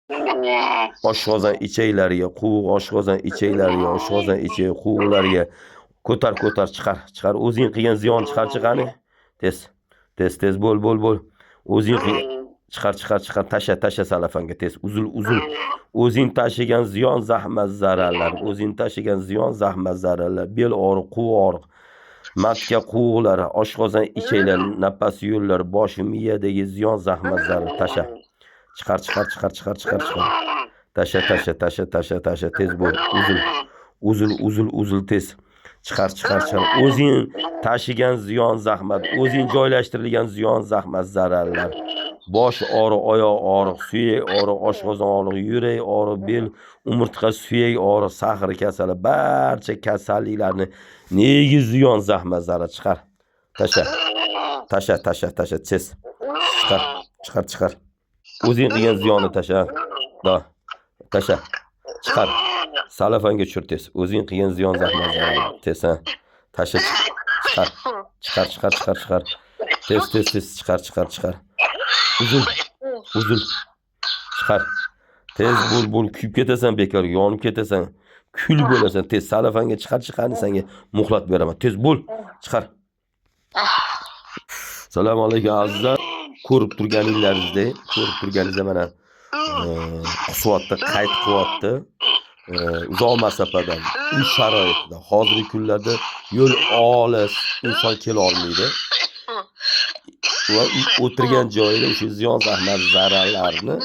Oshqozon ichaklariga, quv oshqozon ichaklariga, oshqozon ichak, quvlarga ko'tar, chiqar. O'zing qilgan ziyon chiqar. Tez, tez, bo'l. O'zing chiqar, tasha salafanga tez, uzul. O'zing tashigan ziyon, zahmat, zararlar, bel og'riq, quv og'riq, matka quvlar, oshqozon ichaklar, nafas yo'llari, bosh miyadagi ziyon, zahmat, zarar, tasha. Chiqar. Tasha, tez bo'l, uzul, tez. Chiqar. O'zing tashigan ziyon, zahmat, o'zing joylashtirilgan ziyon, zahmat, zararlar, bosh og'riq, oyoq og'riq, suyak og'riq, oshqozon og'riq, yurak og'riq, bel, umurtqa, suyak og'riq, sahr kasali, barcha kasalliklarni negi ziyon, zahmat, zarar chiqar. Tasha, tez. Chiqar. O'zing qilgan ziyonni tasha. Tasha. Chiqar. Salafanga tushir tez. O'zing qilgan ziyon, zahmat, zarar tez. Tasha. Chiqar. Tez. Chiqar. Uzul. Chiqar. Tez bo'l, kuyib ketasan bekor, yonib ketasan. Kul bo'lasan. Tez salafanga chiqarni senga muhlat beraman. Tez bo'l, chiqar. Assalomu alaykum azizlar. Ko'rib turganingizda mana qusyapti, qayd qilyapti. Uzoq masofadan, uy sharoitida, hozirgi kunlarda yo'l olis, inson kela olmaydi. Va o'tirgan joyida o'sha ziyon, zahmat, zararlarni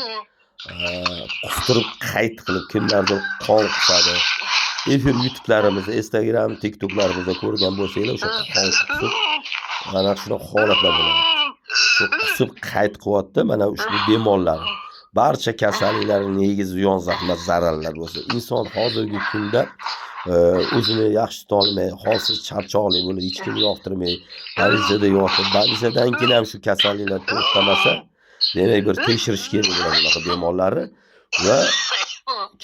qustirib, qayd qilib, kimlardir qon qusadi. Efir YouTube'larimizda, Instagram, TikTok'larimizda ko'rgan bo'lsanglar, o'sha qon qusib, mana shunaqa holatlar bo'ladi. Shu qusib qayd qilyapti, mana ushbu bemorlar. Barcha kasalliklarning negizi ziyon, zahmat, zararlar bo'lsa, inson hozirgi kunda o'zini yaxshi tuta olmay, holsiz charchoqli bo'lib, hech kimga yoqtirmay, politsiyada yotib, politsiyadan keyin ham shu kasalliklar to'xtamasa, demak bir tekshirish kerak bo'ladi bunaqa bemorlarni va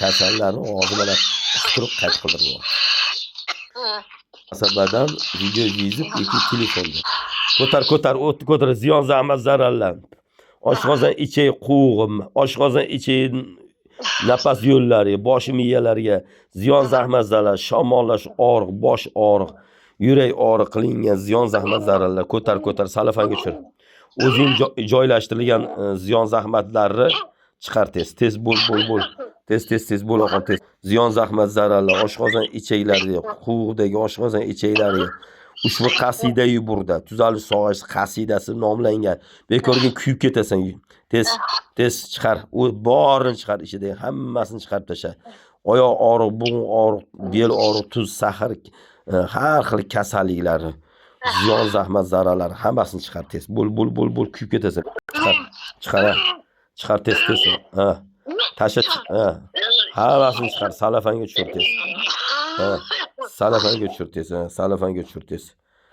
kasallarni og'zini qistirib qayd qildirib. Masabadan video yezib, yoki telefonda ko'tar, ziyon, zahmat, zararlar. Oshqozon ichak quvg'im, oshqozon ichak nafas yo'llari, bosh miyalariga ziyon, zahmat, zarar, shamollash, og'riq, bosh og'riq, yurak og'riq qilingan ziyon, zahmat, zararlar ko'tar, salafanga tushir. O'zing joylashtirilgan ziyon, zahmatlarni chiqar tez bo'l. Tez bo'l, tez. Ziyon, zahmat, zararlar, oshqozon ichaklariga, quvdagi oshqozon ichaklariga ushbu qasida-yu burda tuzalish sog'ayish qasidasi nomlangan. Bekorga kuyib ketasan. Tez chiqar. U borini chiqar, ichida hammasini chiqarib tasha. Oyoq og'riq, bo'g'in og'riq, bel og'riq, tuz, sahr, har xil kasalliklarni, ziyon, zahmat, zararlar hammasini chiqar tez. Bo'l, kuyib ketasan. Chiqar tez. Tasha. Hammasini chiqar, salafanga tushir tez. Salafanga tushir tez.